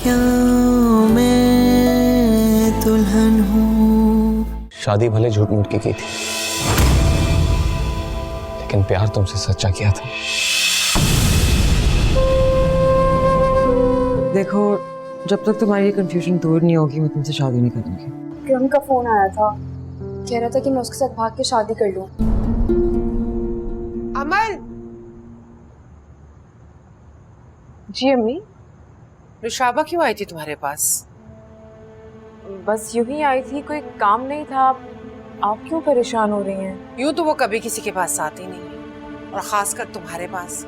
क्या मैं दुल्हन हूँ। शादी भले झूठ मूठ की थी, लेकिन प्यार तुमसे सच्चा किया था। देखो, जब तक तुम्हारी ये कंफ्यूजन दूर नहीं होगी मैं तुमसे शादी नहीं करूंगी। किरण का फोन आया था, कह रहा था कि मैं उसके साथ भाग के शादी कर लूं। अमल। जी अम्मी। नुशाबा क्यों आई थी तुम्हारे पास? बस यूं ही आई थी, कोई काम नहीं था। आप क्यों परेशान हो रही हैं? यूं तो वो कभी किसी के पास आती नहीं है, और खासकर तुम्हारे पास।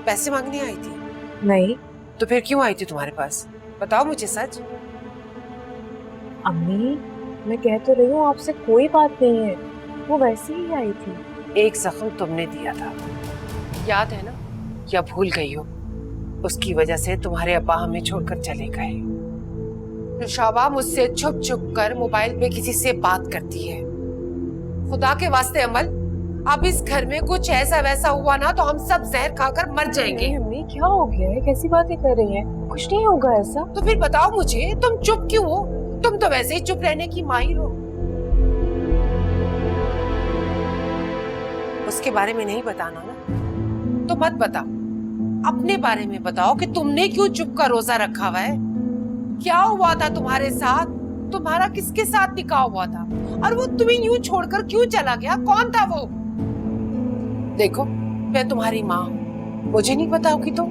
पैसे मांगने आई थी? नहीं तो फिर क्यों आई थी तुम्हारे पास? बताओ मुझे सच। अम्मी, मैं कह तो रही हूँ आपसे कोई बात नहीं है, वो वैसे ही आई थी। एक जख्म तुमने दिया था, याद है ना? या भूल गई हो? उसकी वजह से तुम्हारे अब्बा हमें छोड़कर चले गए। नुशाबा मुझसे छुप छुप कर मोबाइल पे किसी से बात करती है। खुदा के वास्ते अमल, अब इस घर में कुछ ऐसा वैसा हुआ ना तो हम सब जहर खाकर मर जाएंगे। अम्मी क्या हो गया है, कैसी बातें कर रही हैं? कुछ नहीं होगा ऐसा। तो फिर बताओ मुझे, तुम चुप क्यों हो? तुम तो वैसे ही चुप रहने की माहिर हो। उसके बारे में नहीं बताना ना, तो मत बताओ। अपने बारे में बताओ कि तुमने क्यों चुप का रोजा रखा हुआ है। क्या हुआ था तुम्हारे साथ? तुम्हारा किसके साथ निकाह हुआ था? और वो तुम्हें यूं छोड़कर क्यों चला गया? कौन था वो? देखो, मैं तुम्हारी माँ हूँ, मुझे नहीं बताओगी तो?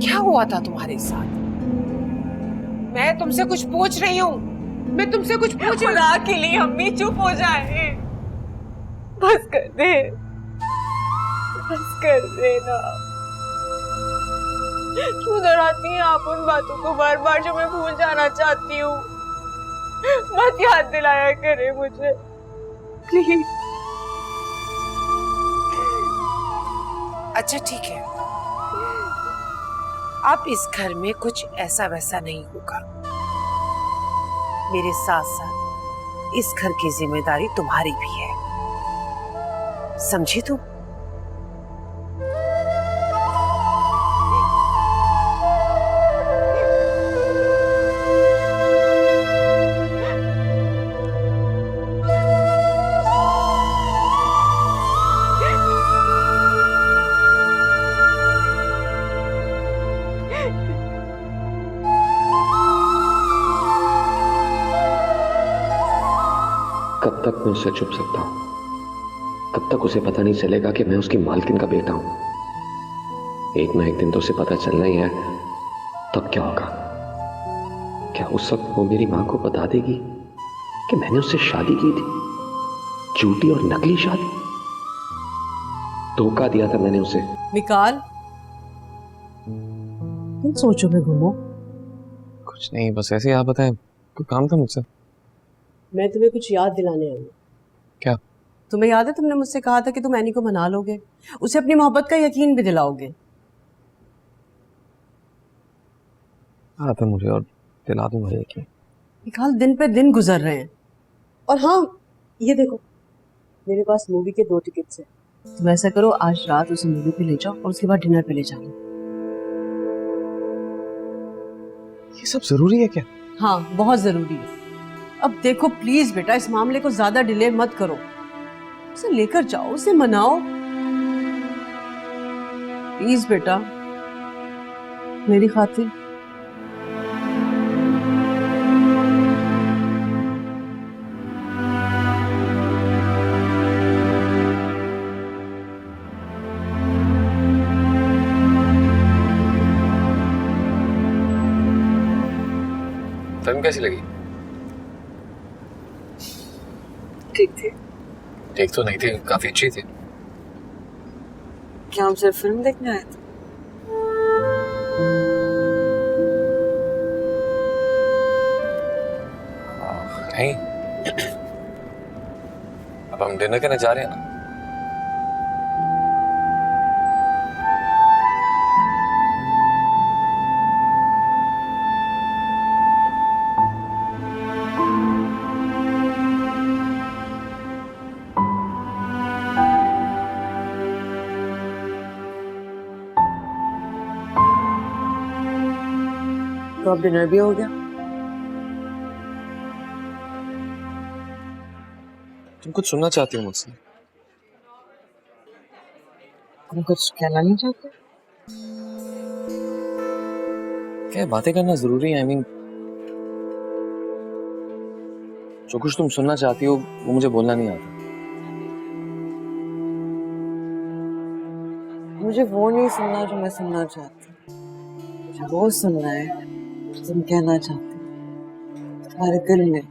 क्या हुआ था तुम्हारे साथ? मैं तुमसे कुछ पूछ रही हूँ, मैं तुमसे कुछ पूछ रही हूँ। खुदा के लिए अम्मी चुप हो जाए, बस कर दे, बस कर देना। क्यों डराती हैं आप उन बातों को बार बार जो मैं भूल जाना चाहती हूँ? मत याद दिलाया करे मुझे, प्लीज। अच्छा ठीक है, अब इस घर में कुछ ऐसा वैसा नहीं होगा। मेरे साथ साथ इस घर की जिम्मेदारी तुम्हारी भी है, समझी तुम? कब तक मैं उससे छुप सकता हूं? कब तक उसे पता नहीं चलेगा कि मैं उसकी मालकिन का बेटा हूं? एक ना एक दिन तो उसे पता चलना ही है। तब क्या होगा? क्या उस वक्त वो मेरी मां को बता देगी कि मैंने उससे शादी की थी? झूठी और नकली शादी। धोखा दिया था मैंने उसे। निकाल, तुम सोचो में घूमो। कुछ नहीं, बस ऐसे ही। आप बताएं, कोई काम था मुझसे? मैं तुम्हें कुछ याद दिलाने आई हूँ। क्या? तुम्हें याद है तुमने मुझसे कहा था कि तुम एनी को मना लोगे, उसे अपनी मोहब्बत का यकीन भी दिलाओगे। हाँ था मुझे, और दिला दूंगा यकीन। निकाल, दिन पे दिन गुजर रहे हैं। और हाँ, ये देखो, मेरे पास मूवी के 2 टिकट्स हैं। तुम ऐसा करो, आज रात उसे मूवी पे ले जाओ और उसके बाद डिनर पे ले जाना। ये सब जरूरी है क्या? हाँ, बहुत जरूरी है। अब देखो प्लीज बेटा, इस मामले को ज्यादा डिले मत करो। उसे लेकर जाओ, उसे मनाओ प्लीज बेटा, मेरी खातिर। फिल्म कैसी लगी? ठीक थी। ठीक तो नहीं थी, काफी अच्छी थी। क्या हम सिर्फ फिल्म देखने आए थे? नहीं, अब हम डिनर करने जा रहे हैं ना। तो अब डिनर भी हो गया? तुम कुछ सुनना चाहती हो मुझसे? तुम कुछ कहना नहीं चाहते? क्या बातें करना जरूरी है? जो कुछ तुम सुनना चाहती हो वो मुझे बोलना नहीं आता। मुझे वो नहीं सुनना जो मैं सुनना चाहती हूँ, मुझे वो सुनना है जो तुम कहना चाहती हो तुम्हारे दिल में।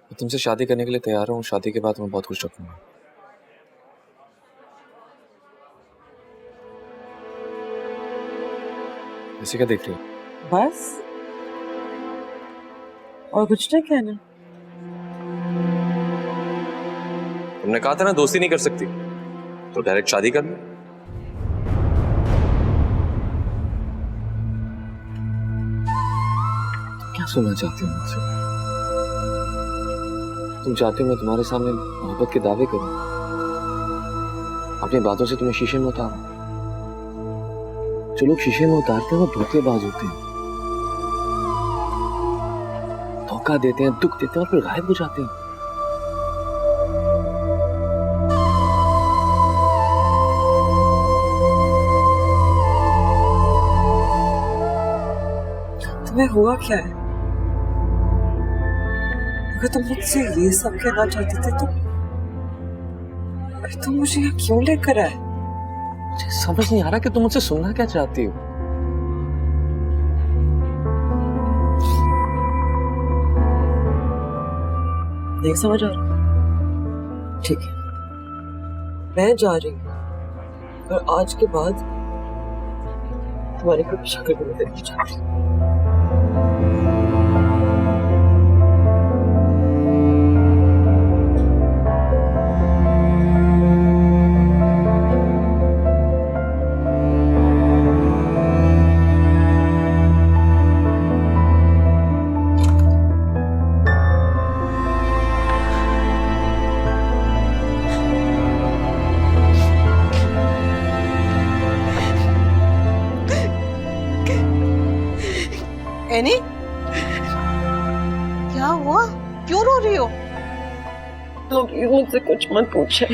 मैं तुमसे शादी करने के लिए तैयार हूँ। शादी के बाद मैं बहुत खुश रखूंगा। ऐसे क्या देख रही हो? बस और कुछ नहीं कहना? तुमने कहा था ना दोस्ती नहीं कर सकती, तो डायरेक्ट शादी कर लो। क्या सुनना चाहती हो मुझसे? तुम चाहती हो मैं तुम्हारे सामने मोहब्बत के दावे करूं, अपनी बातों से तुम्हें शीशे में उतारूं? जो लोग शीशे में उतारते हैं वो धोखेबाज होते हैं, धोखा देते हैं, दुख देते हैं और फिर गायब हो जाते हैं। तुम्हें हुआ क्या है? अगर तुम मुझसे ये सब कहना चाहते थे तो तुम मुझे यहाँ क्यों लेकर आए? मुझे समझ नहीं आ रहा कि तुम मुझसे सुनना क्या चाहती हो। नहीं समझ आ रहा? ठीक है, मैं जा रही हूँ और आज के बाद तुम्हारी कोई शक्ल भी नहीं देखनी चाहती। एनी, क्या हुआ? क्यों रो रही हो? प्लीज मुझसे कुछ मत पूछे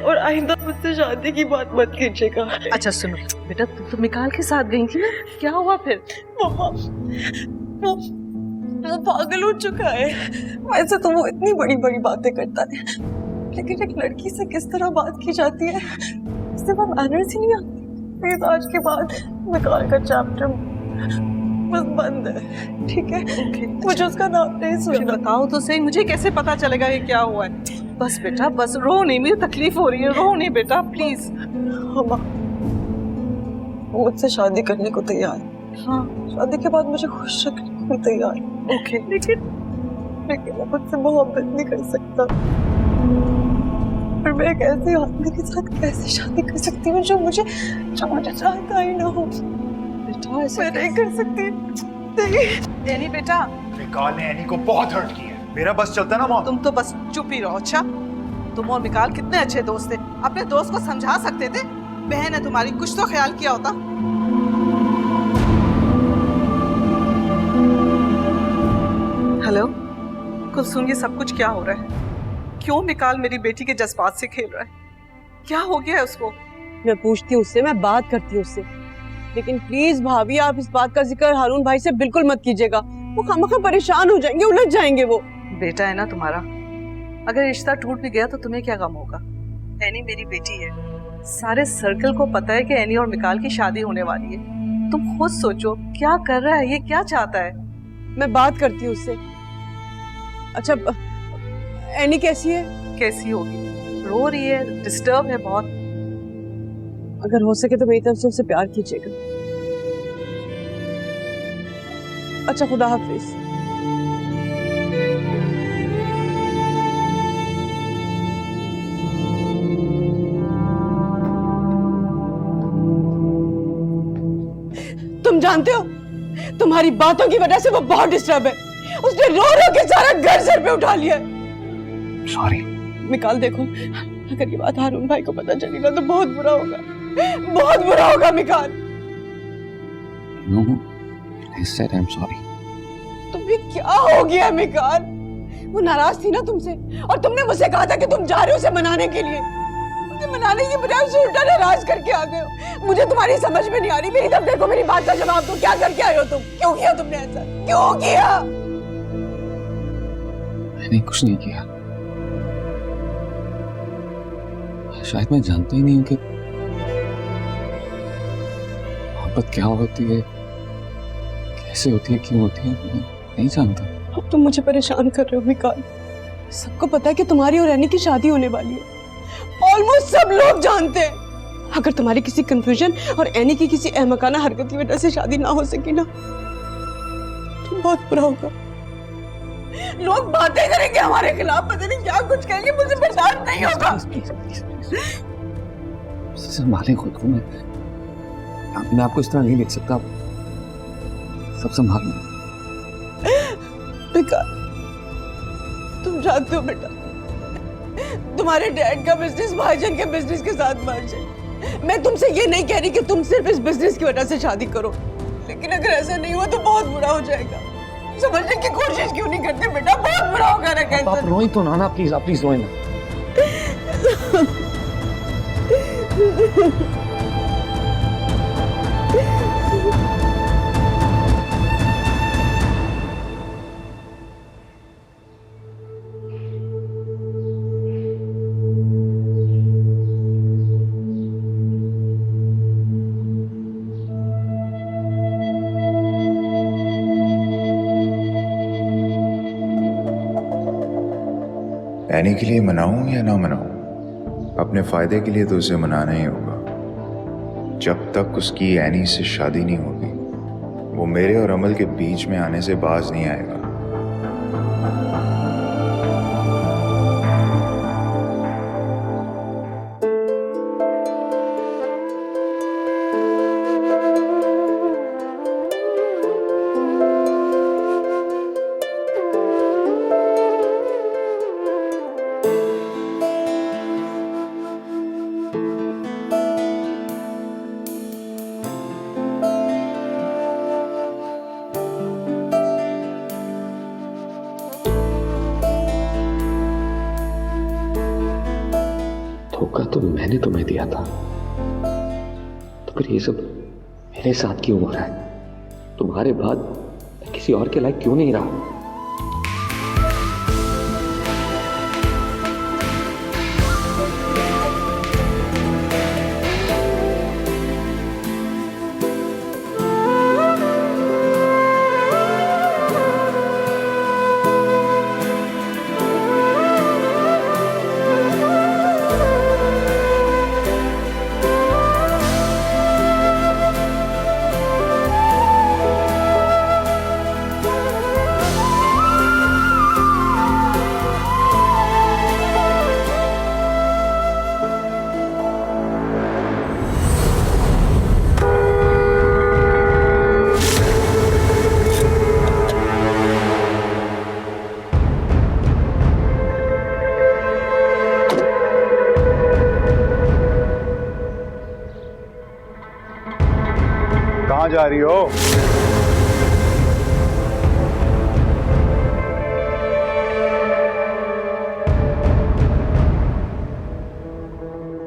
और आइंदा मुझसे शादी की बात मत कीजिएगा। अच्छा सुनो बेटा, तुम तो मिकाल के साथ गई थी ना, क्या हुआ फिर? मम्मा, वो पागल हो चुका है। वैसे तो वो इतनी बड़ी बड़ी बातें करता है, लेकिन एक लड़की से किस तरह बात की जाती है इससे वो मैनर्स ही नहीं आती। प्लीज आज के बाद मिकाल का चैप्टर बस बंद है, ठीक है? मुझे उसका नाम नहीं सुनना। बताओ तो सही, मुझे कैसे पता चलेगा ये क्या हुआ है? बस बेटा बस, रो नहीं, मुझे तकलीफ हो रही है, रो नहीं बेटा प्लीज। मम्मा, वो मुझसे शादी करने को तैयार है। हाँ, शादी के बाद मुझे खुश रखने को तैयार है। ओके, लेकिन वो मुझसे मोहब्बत नहीं कर सकता। और मैं एक ऐसे आदमी के साथ कैसे शादी कर सकती हूँ जो मुझे चाहता ही ना हो? बेटा ऐसे मैं नहीं कर सकती। नहीं। एनी बेटा, मिकाल ने एनी को बहुत हर्ट किया है। मेरा बस चलता ना मॉम। तुम तो बस चुप ही रहो। अच्छा, तुम और मिकाल कितने अच्छे दोस्त थे, अपने दोस्त को समझा सकते थे। बहन है तुम्हारी, कुछ तो ख्याल किया होता। हेलो कुलसुम, ये सब कुछ क्या हो रहा है? क्यों मिकाल मेरी बेटी के जज्बात से खेल रहा है? क्या हो गया है उसको? मैं पूछती हूँ उससे, मैं बात करती हूँ उससे, लेकिन प्लीज भाभी आप इस बात का जिक्र हारून भाई से बिल्कुल मत कीजिएगा। वो खामखा परेशान हो जाएंगे, उलझ जाएंगे वो। बेटा है ना तुम्हारा, अगर रिश्ता टूट भी गया तो तुम्हें क्या गम होगा? एनी मेरी बेटी है, सारे सर्कल को पता है कि एनी और मिकाल की शादी होने वाली है। तुम खुद सोचो क्या कर रहा है, ये क्या चाहता है? मैं बात करती हूँ उससे। अच्छा, एनी कैसी है? कैसी होगी, रो रही है, डिस्टर्ब है बहुत। अगर हो सके तो मेरी तरफ से उससे प्यार कीजिएगा। अच्छा, खुदा हाफिज। तुम जानते हो, तुम्हारी बातों की वजह से वो बहुत डिस्टर्ब है उसने रो रो के सारा घर सर पे उठा लिया। सॉरी। मिकाल देखो, अगर ये बात हारून भाई को पता चली ना तो बहुत बुरा होगा, बहुत बुरा होगा Mikaal. No, I said I'm sorry. तुम्हें क्या हो गया मिकाल? वो नाराज थी ना तुमसे और तुमने मुझसे कहा था कि तुम जा रहे हो उसे मनाने के लिए। मुझे मनाने की बजाय उसे उल्टा नाराज करके आ गए हो। मुझे तुम्हारी समझ में नहीं आ रही। मेरी तरफ देखो, मेरी बात का जवाब दो। क्या करके आए हो तुम? क्यों किया तुमने ऐसा? क्यों किया? मैंने कुछ नहीं किया। शायद मैं जानता ही नहीं हूँ कि मोहब्बत क्या होती है, कैसे होती है, क्यों होती है। मैं नहीं जानता। अब तुम मुझे परेशान कर रहे हो मिकाल। सबको पता है कि तुम्हारी और एनी की शादी होने वाली है। ऑलमोस्ट सब लोग जानते हैं। अगर तुम्हारी किसी कंफ्यूजन और एनी की किसी अहमकाना हरकत की वजह से शादी ना हो सकी ना तो बहुत बुरा होगा। लोग बातें करेंगे हमारे खिलाफ, पता नहीं क्या कुछ कहेंगे। मुझे बर्दाश्त नहीं होगा। संभालें खुद को। मैं आपको इस तरह नहीं देख सकता। सब संभाल लो। तुम जानते हो बेटा, तुम्हारे डैड का बिजनेस भाईजान के बिजनेस के साथ मर्ज है। मैं तुमसे ये नहीं कह रही कि तुम सिर्फ इस बिजनेस की वजह से शादी करो, लेकिन अगर ऐसा नहीं हुआ तो बहुत बुरा हो जाएगा। समझने की कोशिश क्यों नहीं करते बेटा? बहुत बुरा होगा ना। कैसे आप रोई तो ना, प्लीज आप प्लीज रोए ना। एनी के लिए मनाऊं या ना मनाऊं, अपने फायदे के लिए तो उसे मनाना ही होगा। जब तक उसकी एनी से शादी नहीं होगी, वो मेरे और अमल के बीच में आने से बाज नहीं आएगा। धोखा तो मैंने तुम्हें दिया था, तो फिर ये सब मेरे साथ क्यों हो रहा है? तुम्हारे बाद मैं किसी और के लायक क्यों नहीं रहा? कहाँ जा रही हो?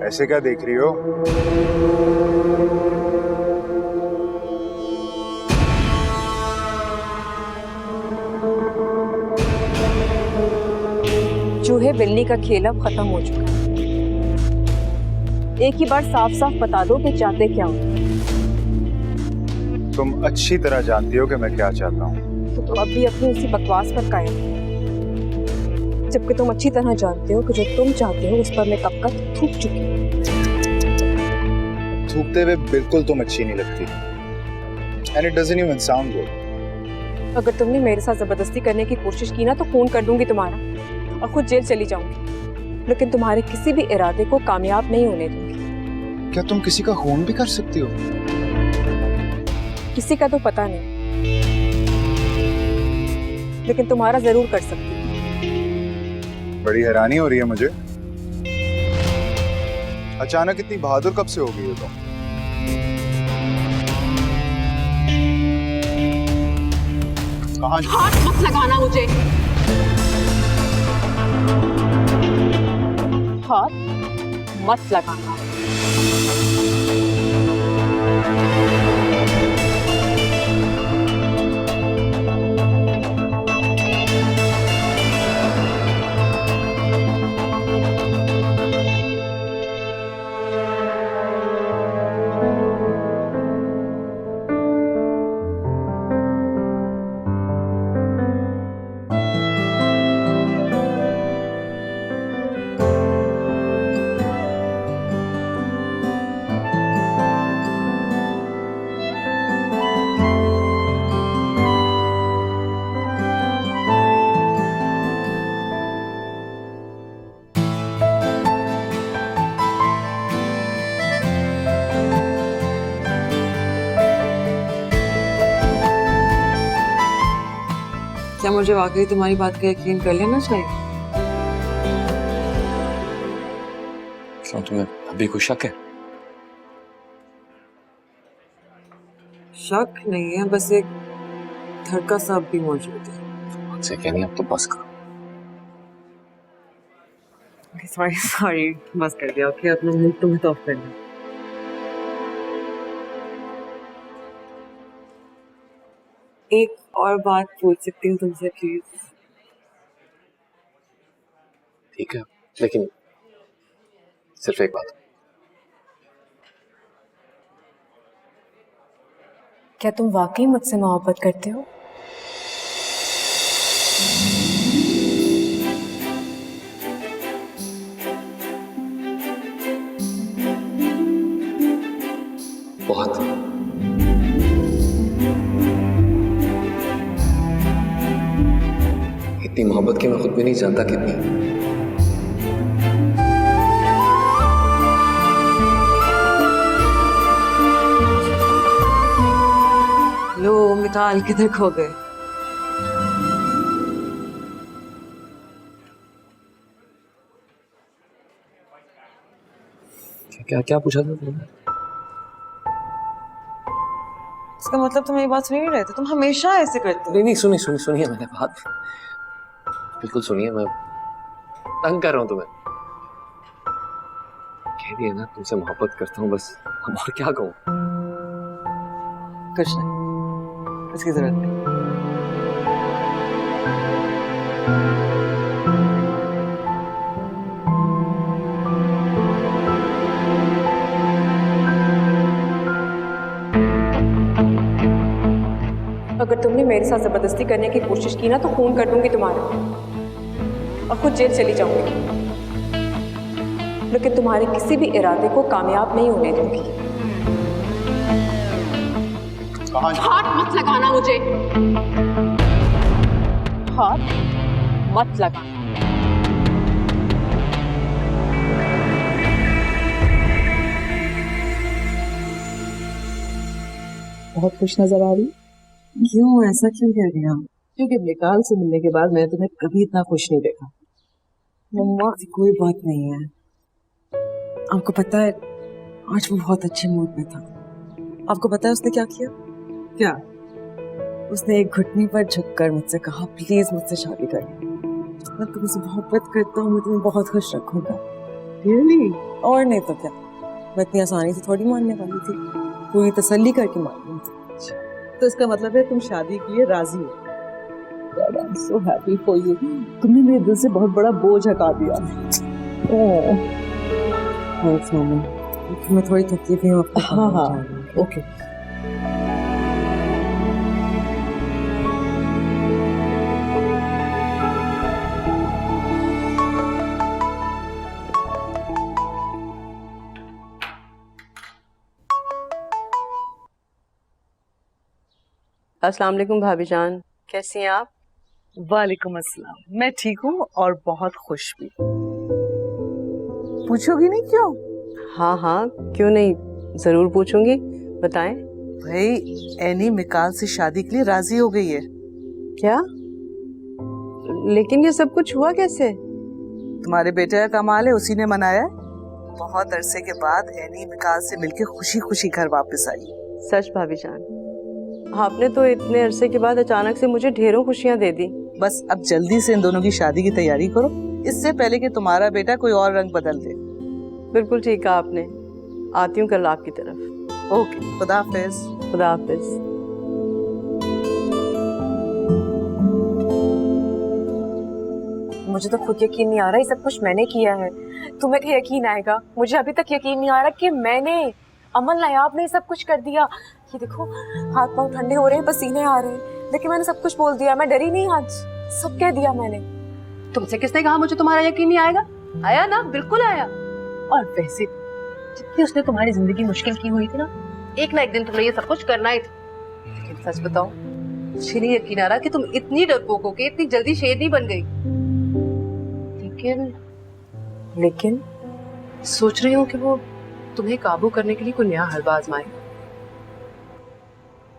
ऐसे क्या देख रही हो? चूहे बिल्ली का खेल अब खत्म हो चुका है। एक ही बार साफ साफ बता दो कि चाहते क्या हो। तुम अच्छी तरह जानती हो कि मैं क्या चाहता हूँ। तो तुम अब भी अपनी उसी बकवास पर कायम हो, जबकि तुम अच्छी तरह जानते हो कि जो तुम चाहते हो उस पर मैं कब का थूक चुकी हूँ। थूकते हुए बिल्कुल तुम अच्छी नहीं लगती। And it doesn't even sound good. अगर तुमने मेरे साथ जबरदस्ती करने की कोशिश की ना तो खून कर दूंगी तुम्हारा और खुद जेल चली जाऊंगी, लेकिन तुम्हारे किसी भी इरादे को कामयाब नहीं होने दूंगी। क्या तुम किसी का खून भी कर सकती हो? किसी का तो पता नहीं, लेकिन तुम्हारा जरूर कर सकती हूँ। बड़ी हैरानी हो रही है मुझे, अचानक इतनी बहादुर कब से हो गई हो तुम? कहाँ हाथ मत लगाना मुझे, हाथ मत लगाना। क्या मुझे वाकई तुम्हारी बात का यकीन कर लेना चाहिए? क्यों, तुम्हें अभी कोई शक है? शक नहीं है, बस एक धड़का सा भी मौजूद है। मुझसे कहनी अब तो बस करो। सॉरी सॉरी, बस कर दिया। ओके, अपना मुंह तुम्हें तो ऑफ करना। एक और बात पूछ सकती हूँ तुमसे प्लीज? ठीक है, लेकिन सिर्फ एक बात। क्या तुम वाकई मुझसे मोहब्बत करते हो? बहुत। इतनी मोहब्बत की मैं खुद भी नहीं जानता कितनी। लो मिताल, किधर खो गए? क्या क्या पूछा था तुमने? इसका मतलब तुम ये बात सुन ही नहीं रहे थे? तुम हमेशा ऐसे करते हो। नहीं नहीं, सुनिए मैंने बात बिल्कुल सुनिए। मैं तंग कर रहा हूँ तुम्हें। कह दिया ना तुमसे मोहब्बत करता हूँ, बस अब और क्या कहूँ? कुछ नहीं, इसकी जरूरत नहीं। अगर तुमने मेरे साथ जबरदस्ती करने की कोशिश की ना तो खून कर दूंगी तुम्हारा और खुद जेल चली जाऊंगी, लेकिन तुम्हारे किसी भी इरादे को कामयाब नहीं होने दूंगी। हाथ मत लगाना मुझे, हाथ मत लगाना। बहुत खुश नजर आ रही। क्यों, ऐसा क्यों कह रही हो? क्योंकि निकाल से मिलने के बाद मैं तुम्हें कभी इतना खुश नहीं देखा। मम्मा, कोई बात नहीं है। आपको पता है आज वो बहुत अच्छे मूड में था। आपको पता है उसने क्या किया? क्या? उसने एक घुटने पर झुककर मुझसे कहा, प्लीज मुझसे शादी कर। मैं तुमसे मोहब्बत करता हूँ, मैं तुम्हें बहुत खुश रखूंगा। रियली? और नहीं तो क्या, मैं इतनी आसानी से थोड़ी मानने वाली थी, पूरी तसल्ली करके मान ली थी। तो इसका मतलब है तुम शादी के लिए राजी हो? God, I'm so happy for you. तुमने मेरे दिल से बहुत बड़ा बोझ हटा दिया। Thanks mummy. मैं थोड़ी थकी हुई हूँ। हाँ, ओके। अस्सलाम वालेकुम भाभी जान, कैसी हैं आप? वालेकुम अस्सलाम। मैं ठीक हूँ और बहुत खुश भी। पूछोगी नहीं क्यों? हाँ हाँ, क्यों नहीं, जरूर पूछूंगी, बताएं। भाई, एनी मिकाल से शादी के लिए राजी हो गई है। क्या? लेकिन ये सब कुछ हुआ कैसे? तुम्हारे बेटे का कमाल है, उसी ने मनाया है। बहुत अरसे के बाद एनी विकास से मिलके खुशी खुशी घर वापस आई। सच भाभी जान, आपने तो इतने अरसे के बाद अचानक से मुझे ढेरों खुशियां दे दी। बस अब जल्दी से इन दोनों की शादी की तैयारी करो, इससे पहले कि तुम्हारा बेटा कोई और रंग बदल दे। बिल्कुल ठीक कहा आपने। आती हूँ कल आपकी तरफ। ओके, खुदा हाफिज। खुदा हाफिज। मुझे तो खुद यकीन नहीं आ रहा ये सब कुछ मैंने किया है। तुम्हें क्या यकीन आएगा? मुझे अभी तक यकीन नहीं आ रहा कि मैंने, अमन नायाब ने सब कुछ कर दिया। ये देखो हाथ पांव ठंडे हो रहे हैं, पसीने आ रहे हैं, लेकिन मैंने सब कुछ बोल दिया। मैं डरी नहीं, आज सब कह दिया मैंने। तुमसे किसने कहा मुझे तुम्हारा यकीन नहीं आएगा? आया ना, बिल्कुल आया। और वैसे जितनी उसने तुम्हारी जिंदगी मुश्किल की हुई थी ना, एक ना एक दिन तुमने ये सब कुछ करना ही था। लेकिन सच बताओ, मुझे नहीं यकीन आ रहा कि तुम इतनी डरपोक होके इतनी जल्दी शेरनी बन गई। लेकिन सोच रही हूँ कि वो तुम्हें काबू करने के लिए कोई नया हलवा आजमाए।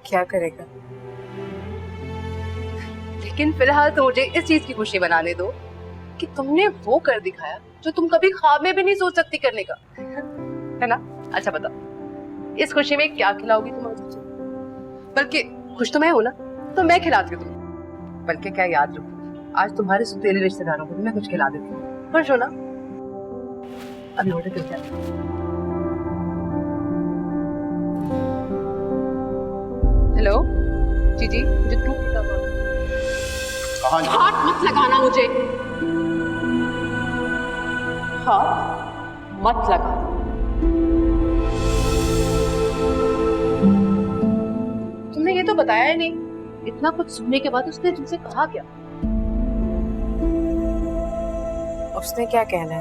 क्या करेगा? लेकिन फिलहाल तो मुझे इस चीज की खुशी बनाने दो कि तुमने वो कर दिखाया जो तुम कभी ख्वाब में भी नहीं सोच सकती करने का, है ना? अच्छा बताओ, इस खुशी में क्या खिलाओगी तुम मुझे? बल्कि खुश तो मैं हूं ना, तो मैं खिलाती हूँ तुम्हें। बल्कि क्या याद रखो, आज तुम्हारे सुतेले रिश्तेदारों को भी मैं कुछ खिला देती हूँ। खुश हो ना? अब ऑर्डर करके आती हूँ। हेलो जी, मुझे टू पिज़्ज़ा ऑर्डर। हाथ मत लगाना मुझे, हाथ मत लगा। तुमने ये तो बताया ही नहीं। इतना कुछ सुनने के बाद उसने तुमसे कहा क्या? उसने क्या कहना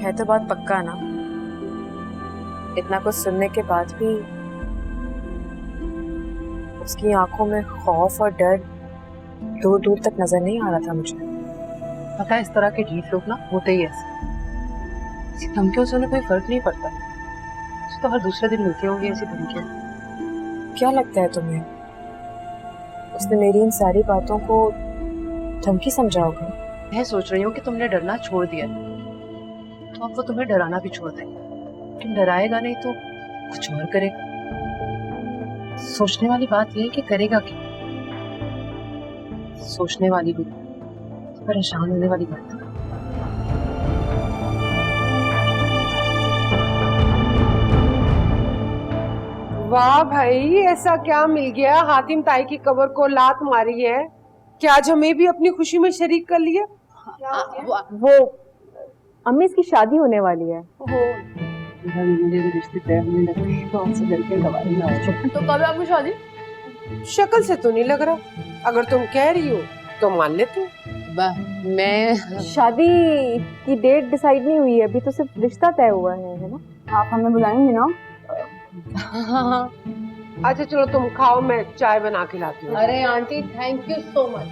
है तो बात पक्का ना। इतना कुछ सुनने के बाद भी उसकी आंखों में खौफ और डर दूर दूर तक नजर नहीं आ रहा था मुझे। पता है, इस तरह के ढीठ लोग ना होते ही ऐसे। इसी धमकियों से उन्हें कोई फर्क नहीं पड़ता। तो हर दूसरे दिन मिलती होंगी ऐसी धमकियां। क्या लगता है तुम्हें उसने मेरी इन सारी बातों को धमकी समझा होगा? मैं सोच रही हूँ कि तुमने डरना छोड़ दिया, तो अब वो तुम्हें डराना भी छोड़ दे। तुम डराएगा नहीं तो कुछ और करेगा। सोचने वाली बात ये है कि करेगा क्या। सोचने वाली भी, परेशान होने वाली बात है। वाह भाई, ऐसा क्या मिल गया? हातिम ताई की कब्र को लात मारी है। क्या आज हमें भी अपनी खुशी में शरीक कर लिया? वो अम्मी इसकी शादी होने वाली है। तो कब है आपकी शादी? शक्ल से तो नहीं लग रहा। अगर तुम कह रही हो तो मान लेती हूँ। मैं शादी की डेट डिसाइड नहीं हुई है अभी, तो सिर्फ रिश्ता तय हुआ है ना? आप हमें बुलाएंगे ना? हाँ। अच्छा चलो तुम खाओ, मैं चाय बना के लाती हूँ। अरे aunty, thank you so much.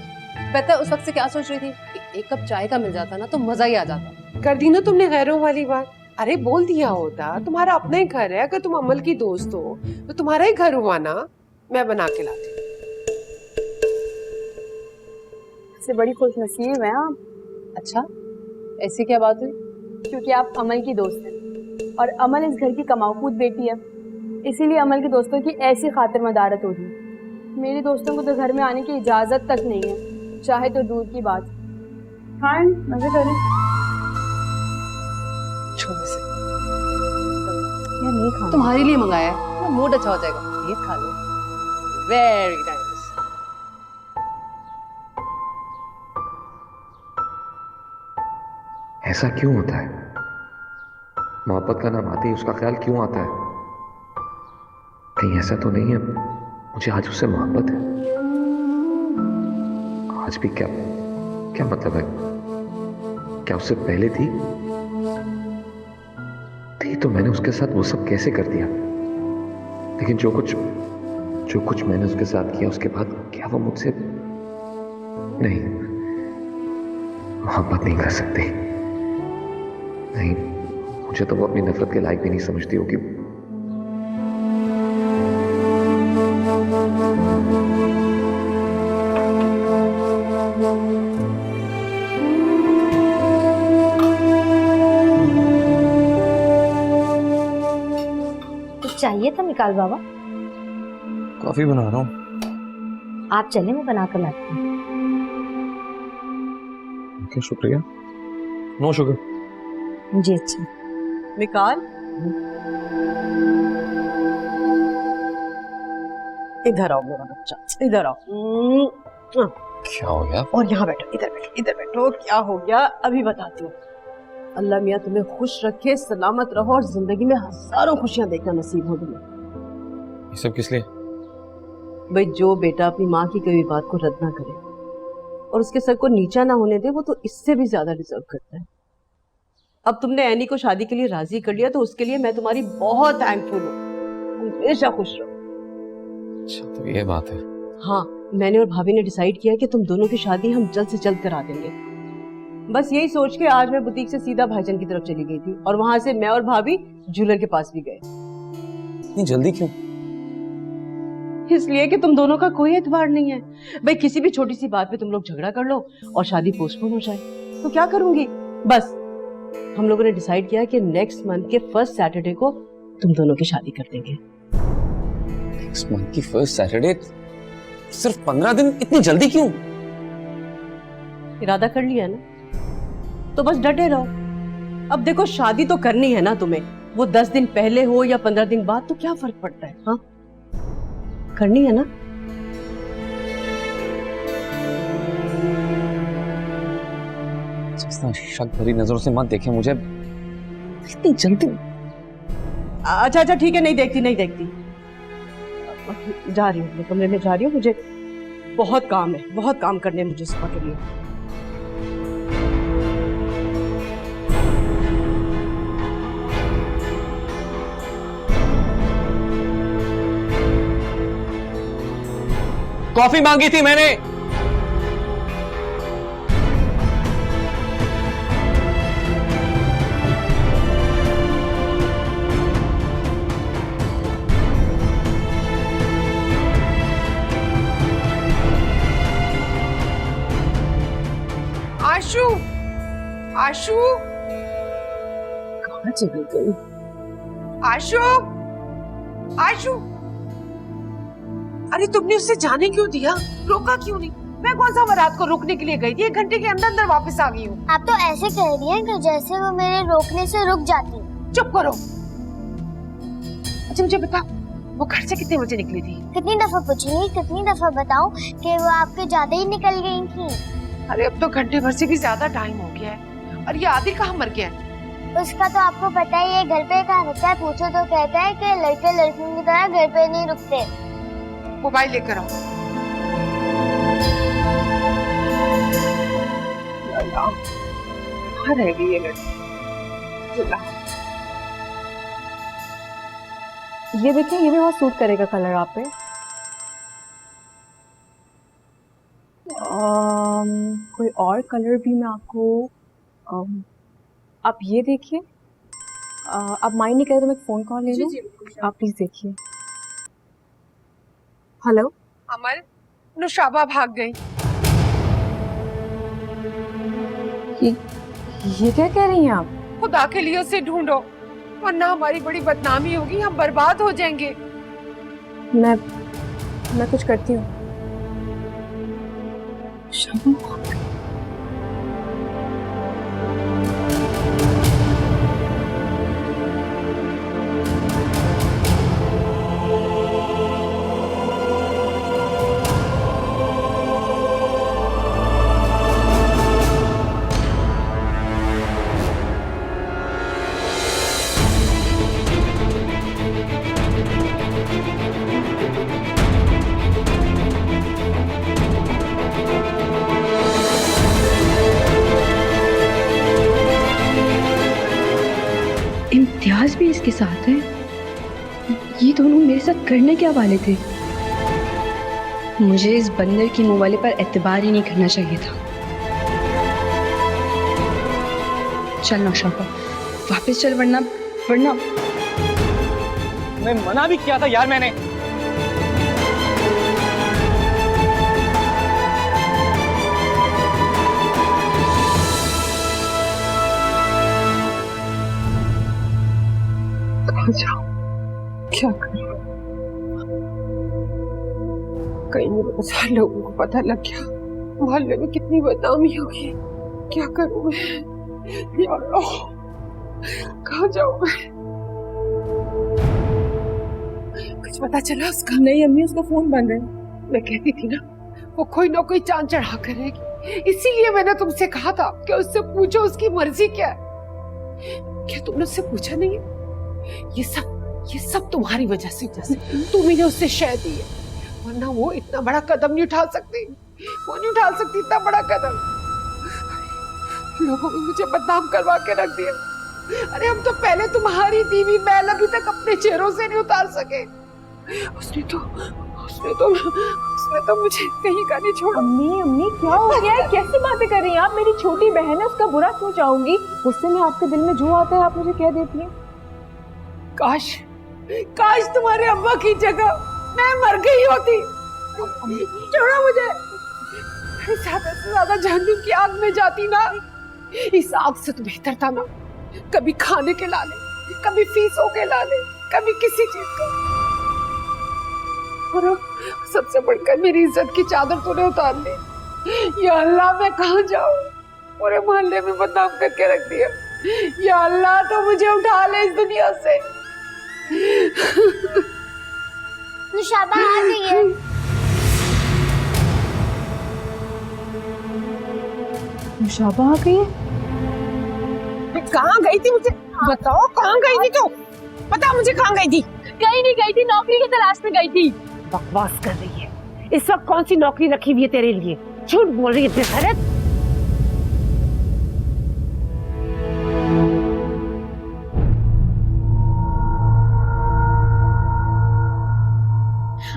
पता है उस वक्त से क्या सोच रही थी? एक कप चाय का मिल जाता ना तो मजा ही आ जाता। कर दी ना तुमने गैरों वाली बात। अरे बोल दिया होता, तुम्हारा अपना ही घर है। अगर तुम अमल की दोस्त हो तो तुम्हारा ही घर हुआ ना। मैं बना के लाती हूँ। से बड़ी खुशनसीब हैं आप। अच्छा, ऐसी क्या बात हुई? क्योंकि आप अमल की दोस्त हैं और अमल इस घर की कमाऊकूद बेटी है, इसीलिए अमल के दोस्तों की ऐसी खातिर मदारत हो रही। मेरे दोस्तों को तो घर में आने की इजाजत तक नहीं है, चाहे तो दूर की बात। हाँ, मजे करें। छोड़ से, या नहीं खाना? तुम्हारे लिए मंगाया है, मूड अच्छा हो जाएगा। ये खा लो। Very nice. ऐसा क्यों होता है? मोहब्बत का नाम आते ही उसका ख्याल क्यों आता है? कहीं ऐसा तो नहीं है मुझे आज उससे मोहब्बत है? आज भी क्या क्या मतलब है? क्या उससे पहले थी तो मैंने उसके साथ वो सब कैसे कर दिया? लेकिन जो कुछ मैंने उसके साथ किया उसके बाद क्या वो मुझसे नहीं मोहब्बत नहीं कर सकती? नहीं, मुझे तो वो अपनी नफरत के लायक भी नहीं समझती होगी। चाहिए था मिकाल बाबा? कॉफी बना रहा हूँ। आप चले, मैं बना कर लाती हूँ। ओके, शुक्रिया। No sugar. जी अच्छा। मिकाल, इधर आओ मेरा बच्चा, इधर आओ। क्या हो गया? और यहाँ बैठो, इधर बैठो, इधर बैठो। क्या हो गया अभी बताती हूँ। अल्लाह मियाँ तुम्हें खुश रखे, सलामत रहो और जिंदगी में हजारों खुशियां देखना नसीब हो तुम्हें। ये सब किस लिए? भाई, जो बेटा अपनी माँ की कभी बात को रद्द ना करे और उसके सर को नीचा ना होने दे, वो तो इससे भी ज्यादा डिजर्व करता है। अब तुमने एनी को शादी के लिए राजी कर लिया, तो उसके लिए मैं तुम्हारी बहुत थैंकफुल हूँ। हमेशा खुश रहो। अच्छा, तो ये बात है। हाँ, मैंने और भाभी ने डिसाइड किया कि तुम दोनों की शादी हम जल्द से जल्द करा देंगे। बस यही सोच के आज मैं बुटीक से सीधा भाईजान की तरफ चली गई थी और वहां से मैं और भाभी ज्वेलर के पास भी गए। इतनी जल्दी क्यों? इसलिए कि तुम दोनों का कोई एतबार नहीं है। भाई, किसी भी छोटी सी बात पे तुम लोग झगड़ा कर लो और शादी पोस्टपोन हो जाए तो क्या करूंगी। बस हम लोगों ने डिसाइड किया कि नेक्स्ट मंथ के फर्स्ट सैटरडे को तुम दोनों की शादी कर देंगे। नेक्स्ट मंथ की फर्स्ट सैटरडे? सिर्फ 15 दिन? इतनी जल्दी क्यों? इरादा कर लिया ना, तो बस डटे रहो। अब देखो, शादी तो करनी है ना तुम्हें, वो 10 दिन पहले हो या 15 दिन बाद, तो क्या फर्क पड़ता है? हाँ, करनी है ना। शक भरी नजरों से मत देखे मुझे, इतनी जल्दी। अच्छा अच्छा, ठीक है, नहीं देखती नहीं देखती। जा रही हूँ, अपने कमरे में जा रही हूँ। मुझे बहुत काम है, बहुत काम करने मुझे सुबह के लिए। कॉफी मांगी थी मैंने। आशु, आशु, कहाँ चली गई? आशु, आशु, अरे तुमने उससे जाने क्यों दिया? रोका क्यों नहीं? मैं कौन सा रात को रुकने के लिए गई थी? 1 घंटे के अंदर अंदर वापस आ गई हूँ। आप तो ऐसे कह रही हैं कि जैसे वो मेरे रोकने से रुक जाती। चुप करो। अच्छा मुझे बता, वो घर से कितने बजे निकली थी? कितनी दफा पूछेंगी, कितनी दफा बताऊं कि वो आपके ज्यादा ही निकल गई थी। अरे अब तो घंटे भर से भी ज्यादा टाइम हो गया है। और ये आदि कहाँ मर गया है? उसका तो आपको पता ही है, घर पे कहाँ रुकता है। पूछो तो कहता है कि लड़के लड़कियों की तरह घर पे नहीं रुकते। मोबाइल लेकर आओ। कहाँ रह गई ये लड़की? ये देखिए, ये भी बहुत सूट करेगा कलर आप पे। कोई और कलर भी मैं आपको आप ये देखिए। आप माइंड नहीं करें तो मैं एक फ़ोन कॉल ले लूँ? आप प्लीज़ देखिए। हेलो अमर, नुशाबा भाग गई। ये क्या कह रही हैं आप? खुदा के लिए उसे ढूंढो, वरना हमारी बड़ी बदनामी होगी, हम बर्बाद हो जाएंगे। मैं कुछ करती हूँ। इम्तियाज भी इसके साथ है। ये दोनों मेरे साथ करने क्या वाले थे? मुझे इस बंदर की मुंह वाले पर एतबार ही नहीं करना चाहिए था। चल नौशाबा, वापस चल, वरना मैं मना भी किया था यार मैंने। क्या करूं? कहीं मेरे सारे लोगों को पता लग गया, मोहल्ले में कितनी बदनामी होगी। क्या करूं मैं? या अल्लाह, कहाँ जाऊं मैं? कुछ पता चला उसका? नहीं अम्मी, उसका फोन बंद है। मैं कहती थी ना, वो कोई ना कोई चांद चढ़ा करेगी, इसीलिए मैंने तुमसे कहा था कि उससे पूछो उसकी मर्जी क्या है। क्या तुमने उससे पूछा नहीं है? ये सब तुम्हारी वजह से, तुम ही ने उससे शय दी है, वरना वो इतना बड़ा कदम नहीं उठा सकती। वो नहीं उठा सकती इतना बड़ा कदम। लोगों ने मुझे बदनाम करवा के रख दिया। अरे हम तो पहले तुम्हारी दीवी मैल अभी तक अपने चेहरों से नहीं उतार सके। उसने तो मुझे कहीं का नहीं छोड़ा। अम्मी क्या हो गया है? कैसी बातें कर रही हैं आप? मेरी छोटी बहन है, उसका बुरा क्यों चाहूंगी? गुस्से में आपके दिल में जो आता है आप मुझे कह देती हैं। काश तुम्हारे अब्बा की जगह मैं मर गई होती। छोड़ो मुझे। ज्यादा से ज्यादा जहन्नुम की आग में जाती ना, इस आग से तो बेहतर था ना कभी खाने के लाले, कभी फीसों के लाले, कभी किसी चीज का। और सबसे बढ़कर मेरी इज्जत की चादर तूने उतार ली। या अल्लाह, मैं कहाँ जाऊं? पूरे मोहल्ले में बदनाम करके रख दिया। या अल्लाह, तो मुझे उठा ले इस दुनिया से। नुशाबा आ गई है। नुशाबा आ गई है? कहाँ गई थी? मुझे बताओ, कहाँ गई थी तू? बता मुझे, कहाँ गई थी? कहीं नहीं गई थी, नौकरी की तलाश में गई थी। बकवास कर रही है। इस वक्त कौन सी नौकरी रखी हुई है तेरे लिए? झूठ बोल रही है बेगैरत।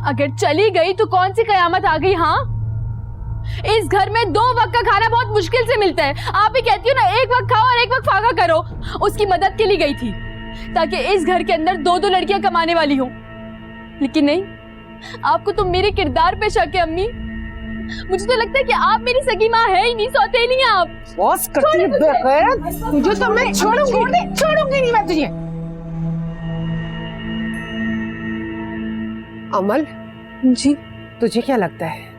अगर चली गई तो कौन सी कयामत आ गई? हाँ, इस घर में 2 वक्त का खाना बहुत मुश्किल से मिलता है। आप ही कहती हो ना, एक वक्त खाओ और एक वक्त फाका करो। उसकी मदद के लिए गई थी ताकि इस घर के अंदर 2 लड़कियां कमाने वाली हो, लेकिन नहीं, आपको तो मेरे किरदार पे शक है अम्मी। मुझे तो लगता है कि आप मेरी सगी माँ है ही नहीं, सौतेली हैं आप। बॉस करती है बेगैरत। तुझे तो मैं छोड़ूंगी नहीं मैं तुझे। अमल जी, तुझे क्या लगता है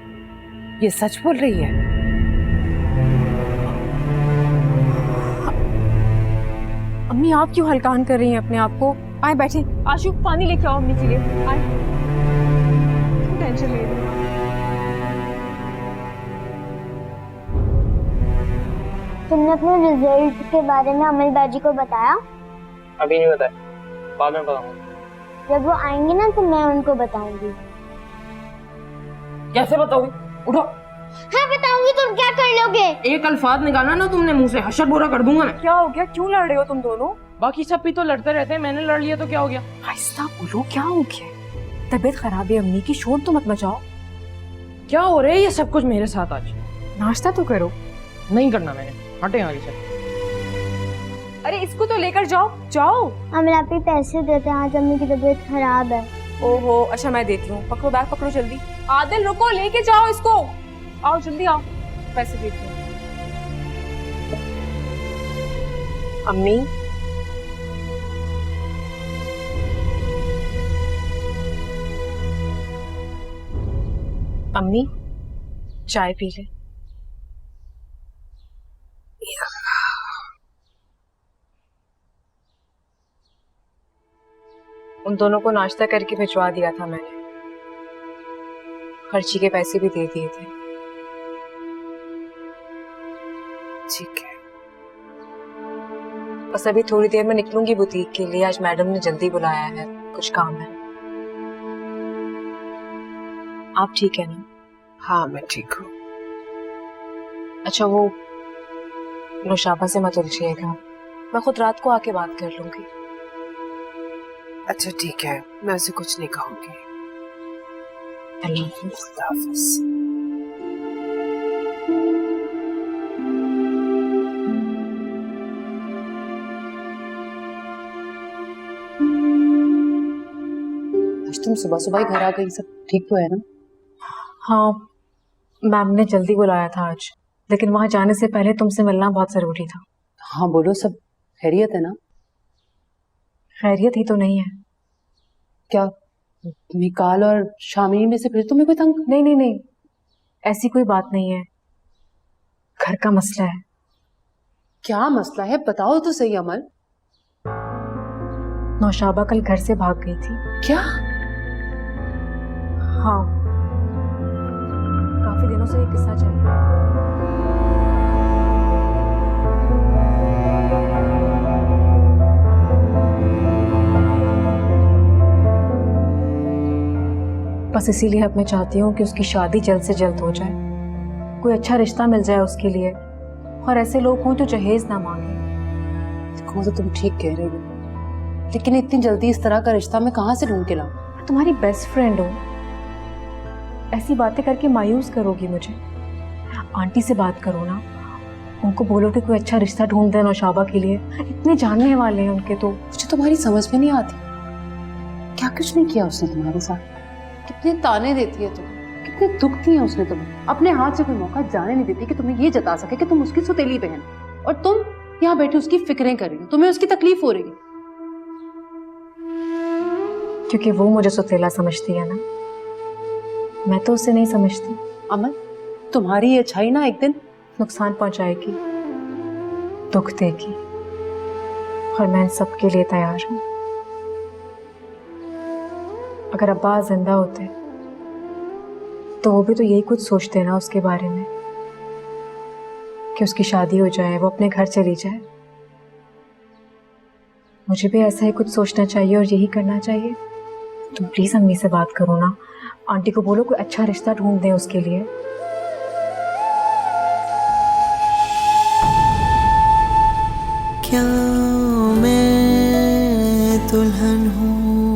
ये सच बोल रही है? अम्मी आप क्यों हल्कान कर रही हैं अपने आप को? आए बैठे, आशु पानी लेके आओ अम्मी के लिए। आए, टेंशन ले रही हो? तुमने अपने रिजल्ट के बारे में अमल बाजी को बताया? अभी नहीं बताया, बाद में बताऊंगा। जब वो आएंगे ना तो मैं उनको बताऊंगी। कैसे बताओगी? उठो। हाँ बताऊंगी, तुम क्या कर लोगे? एक अल्फाज निकालना ना तुमने मुंह से, हशर बोरा कर दूंगा मैं। क्या हो गया? क्यों लड़ रहे हो तुम दोनों? बाकी सब भी तो लड़ते रहते हैं, मैंने लड़ लिया तो क्या हो गया? आहिस्ता बोलो, क्या हो गया? तबीयत खराब है अम्मी की, शोर तो मत मचाओ। क्या हो रहा है ये सब कुछ मेरे साथ आज? नाश्ता तो करो। नहीं करना मैंने, हटे आगे से। अरे इसको तो लेकर जाओ। अमल आप ही पैसे देते हैं, आज अम्मी की तबीयत खराब है। ओहो, अच्छा मैं देती हूँ। पकड़ो बैग, पकड़ो जल्दी। आदिल रुको, लेके जाओ इसको। आओ जल्दी आओ, पैसे देती हूँ। अम्मी, अम्मी चाय पी ले। उन दोनों को नाश्ता करके भिजवा दिया था मैंने, खर्ची के पैसे भी दे दिए थे। ठीक है, बस अभी थोड़ी देर में निकलूंगी बुटीक के लिए। आज मैडम ने जल्दी बुलाया है, कुछ काम है। आप ठीक है ना? हाँ मैं ठीक हूँ। अच्छा वो नुशाबा से मत उलझिएगा, मैं खुद रात को आके बात कर लूंगी। अच्छा ठीक है, मैं उसे कुछ नहीं कहूंगी। अल्लाह हाफिज़। आज तुम सुबह सुबह ही घर आ गई, सब ठीक तो है ना? हाँ, मैम ने जल्दी बुलाया था आज, लेकिन वहां जाने से पहले तुमसे मिलना बहुत जरूरी था। हाँ बोलो, सब खैरियत है ना? खैरियत ही तो नहीं है। क्या मिकाल और शामिनी में से फिर तुम्हें कोई तंग? नहीं नहीं नहीं, ऐसी कोई बात नहीं है, घर का मसला है। क्या मसला है बताओ तो सही अमल। नौशाबा कल घर से भाग गई थी। क्या? हाँ, काफी दिनों से ये किस्सा चल रहा है। बस इसीलिए अब मैं चाहती हूँ कि उसकी शादी जल्द से जल्द हो जाए, कोई अच्छा रिश्ता मिल जाए उसके लिए, और ऐसे लोग हों जो जहेज ना मांगे। देखो तो तुम ठीक कह रही हो, लेकिन इतनी जल्दी इस तरह का रिश्ता मैं कहाँ से ढूंढ के लाऊं? तुम्हारी बेस्ट फ्रेंड हो, ऐसी बातें करके मायूस करोगी मुझे। आंटी से बात करो ना, उनको बोलो कि कोई अच्छा रिश्ता ढूंढ दे नौशाबा के लिए, इतने जानने वाले हैं उनके। तो मुझे तुम्हारी समझ में नहीं आती, क्या कुछ नहीं किया उसने तुम्हारे साथ? कितने ताने देती है तुम, कितने दुख दिए उसने तुम्हें। अपने हाथ से कोई मौका जाने नहीं देती कि तुम्हें ये जता सके कि तुम उसकी सुतेली बहन, और तुम यहाँ बैठे उसकी फिक्रें कर रही हो, तुम्हें उसकी तकलीफ हो रही है। क्योंकि वो मुझे सुतेला समझती है ना, मैं तो उसे नहीं समझती। अमल, तुम्हारी ये अच्छाई ना एक दिन नुकसान पहुंचाएगी, दुख देगी, और मैं इन सब के लिए तैयार हूं। अगर अब्बा जिंदा होते तो वो भी तो यही कुछ सोचते ना उसके बारे में, कि उसकी शादी हो जाए, वो अपने घर चली जाए। मुझे भी ऐसा ही कुछ सोचना चाहिए और यही करना चाहिए। तुम प्लीज अम्मी से बात करो ना, आंटी को बोलो कोई अच्छा रिश्ता ढूंढ दें उसके लिए। क्या मैं दुल्हन हूँ